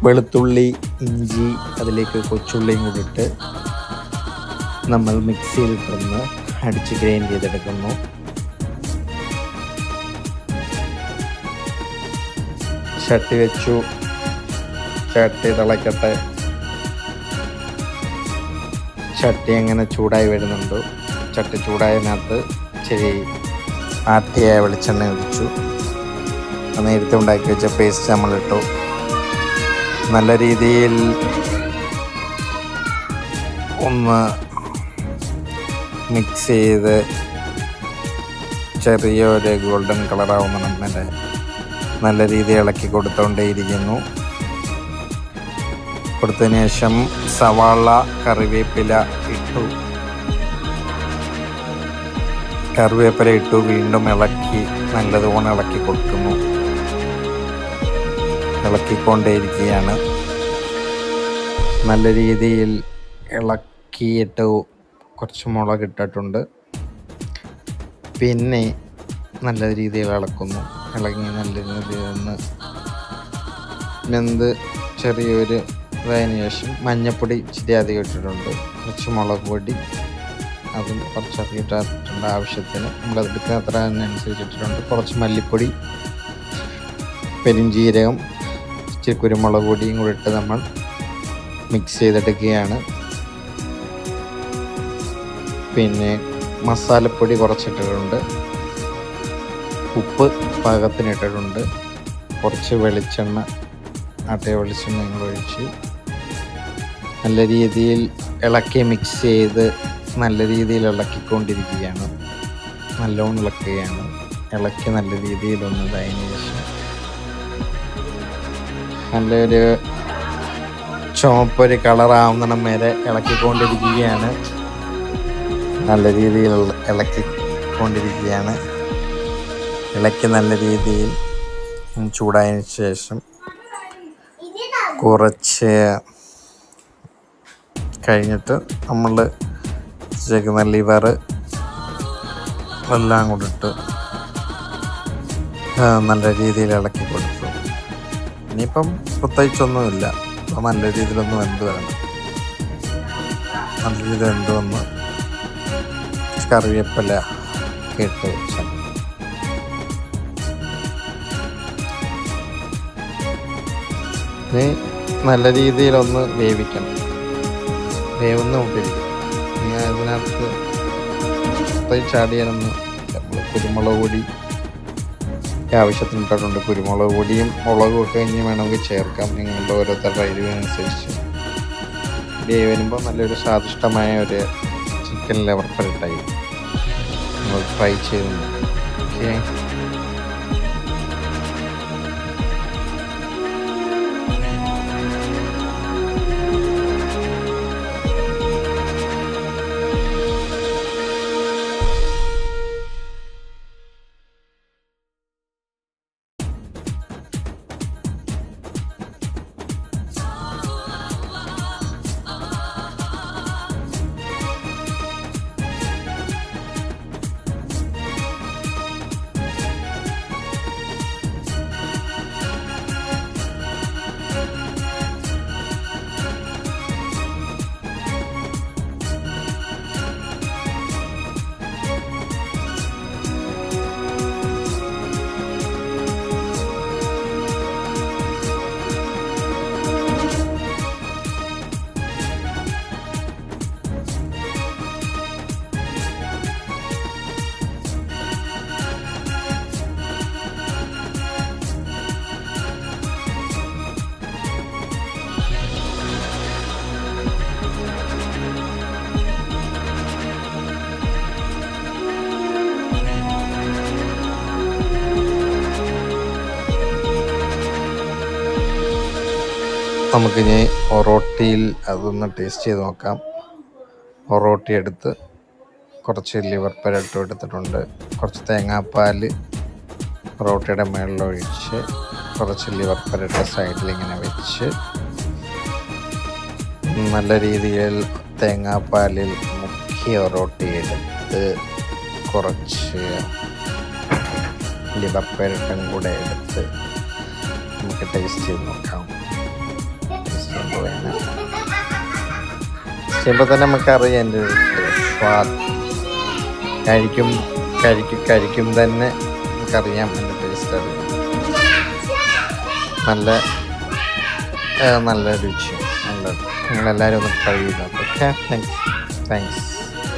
വെളുത്തുള്ളി, ഇഞ്ചി, അതിലേക്ക് കൊച്ചുള്ളിയും കൂടി ഇട്ട് നമ്മൾ മിക്സിയിലിട്ടൊന്ന് അടിച്ച് ഗ്രൈൻഡ് ചെയ്തെടുക്കുന്നു. ചട്ടി വെച്ചു. ചട്ടി തിളക്കട്ടെ. ചട്ടി അങ്ങനെ ചൂടായി വരുന്നുണ്ട്. ചട്ടി ചൂടായതിനകത്ത് ഇച്ചിരി ആട്ടിയ വെളിച്ചെണ്ണ ഒഴിച്ചു. നേരത്തെ ഉണ്ടാക്കി വെച്ച പേസ്റ്റ് നമ്മളിട്ടു. നല്ല രീതിയിൽ ഒന്ന് മിക്സ് ചെയ്ത് ചെറിയൊരു ഗോൾഡൻ കളറാവുന്ന വരെ നല്ല രീതിയിൽ ഇളക്കി കൊടുത്തുകൊണ്ടേയിരിക്കുന്നു. കൊടുത്തതിന് ശേഷം സവാള, കറിവേപ്പില ഇട്ടു. കറിവേപ്പില ഇട്ടു. വീണ്ടും ഇളക്കി നല്ലതുപോലെ ഇളക്കി കൊടുക്കുന്നു. ഇളക്കിക്കൊണ്ടേയിരിക്കുകയാണ്. നല്ല രീതിയിൽ ഇളക്കിയിട്ട് കുറച്ച് മുളക് ഇട്ടിട്ടുണ്ട്. പിന്നെ നല്ല രീതിയിൽ ഇളക്കുന്നു. ഇളകി നല്ല രീതിയിൽ ഒന്ന് വെന്ത് ചെറിയൊരു ഇതായതിനു ശേഷം മഞ്ഞൾപ്പൊടി ഇച്ചിരി അധികം ഇട്ടിട്ടുണ്ട്. കുറച്ച് മുളക് പൊടി അതും കുറച്ചധികം ഇട്ടിട്ടുണ്ട്. ആവശ്യത്തിന് നമ്മളത് എടുക്കുന്ന അത്ര അതിനനുസരിച്ച് ഇട്ടിട്ടുണ്ട്. കുറച്ച് മല്ലിപ്പൊടി, പെരുംജീരകം, ഇച്ചിരി കുരുമുളക് പൊടിയും കൂടി ഇട്ട് നമ്മൾ മിക്സ് ചെയ്തെടുക്കുകയാണ്. പിന്നെ മസാലപ്പൊടി കുറച്ചിട്ടിട്ടുണ്ട്. ഉപ്പ് പാകത്തിന് ഇട്ടിട്ടുണ്ട്. കുറച്ച് വെളിച്ചെണ്ണ, ആട്ടിയ വെളിച്ചെണ്ണ ഒഴിച്ച് നല്ല രീതിയിൽ ഇളക്കി മിക്സ് ചെയ്ത് നല്ല രീതിയിൽ ഇളക്കിക്കൊണ്ടിരിക്കുകയാണ്. നല്ലോണം ഇളക്കുകയാണ്. ഇളക്കി നല്ല രീതിയിലൊന്ന് ഇതായതിനു ശേഷം നല്ലൊരു ചുവപ്പൊരു കളറാവുന്നിടം വരെ ഇളക്കിക്കൊണ്ടിരിക്കുകയാണ്. നല്ല രീതിയിൽ ഇളക്കിക്കൊണ്ടിരിക്കുകയാണ്. ഇളക്കി നല്ല രീതിയിൽ ചൂടായതിനു ശേഷം കുറച്ച് കഴിഞ്ഞിട്ട് നമ്മൾ ചേർക്കുന്ന ലിവർ എല്ലാം കൂടി ഇട്ട് നല്ല രീതിയിൽ ഇളക്കി കൊടുത്തു. ഇനിയിപ്പം പ്രത്യേകിച്ചൊന്നുമില്ല. അപ്പോൾ നല്ല രീതിയിലൊന്ന് വെന്ത് വരണം. നല്ല രീതിയിൽ വെന്ത് വന്ന് കറിവേപ്പില ഇട്ട് വെച്ചാൽ ഇനി നല്ല രീതിയിലൊന്ന് വേവിക്കണം. വേവുന്ന കൊണ്ടിരിക്കും. ഇനി അതിനകത്ത് ചാടിയാലൊന്ന് നമ്മൾ കുരുമുളക് പൊടി ആവശ്യത്തിന് ഇട്ടിട്ടുണ്ട്. കുരുമുളക് പൊടിയും മുളകും ഒക്കെ ഇനി വേണമെങ്കിൽ ചേർക്കാം. നിങ്ങളുടെ ഓരോരുത്തരുടെ എരിവിനനുസരിച്ച്. വരുമ്പോൾ നല്ലൊരു സ്വാദിഷ്ടമായ ഒരു ചിക്കൻ ലിവർ പുരട്ടായി നമ്മൾ ഫ്രൈ ചെയ്യുന്നു. ഓക്കെ, നമുക്കിനി ഒറോട്ടിയിൽ അതൊന്ന് ടേസ്റ്റ് ചെയ്ത് നോക്കാം. ഒറോട്ടി എടുത്ത് കുറച്ച് ലിവർ പുരട്ടും എടുത്തിട്ടുണ്ട്. കുറച്ച് തേങ്ങാപ്പാൽ ഒറോട്ടിയുടെ മുകളിലൊഴിച്ച് കുറച്ച് ലിവർ പുരട്ട സൈഡിൽ ഇങ്ങനെ വെച്ച് നല്ല രീതിയിൽ തേങ്ങാപ്പാലിൽ മുക്കി ഒറോട്ടി എടുത്ത് കുറച്ച് ലിവർ പുരട്ടും കൂടെ എടുത്ത് നമുക്ക് ടേസ്റ്റ് ചെയ്ത് നോക്കാം. ചെയ്യുമ്പോൾ തന്നെ നമുക്കറിയാം എൻ്റെ ഒരു സ്വാദ്. കഴിക്കും തന്നെ നമുക്കറിയാം എൻ്റെ ടേസ്റ്റ് അറിയാം. നല്ല രുചി. നിങ്ങളെല്ലാവരും ഒന്ന് ട്രൈ ചെയ്താൽ. Okay, thanks.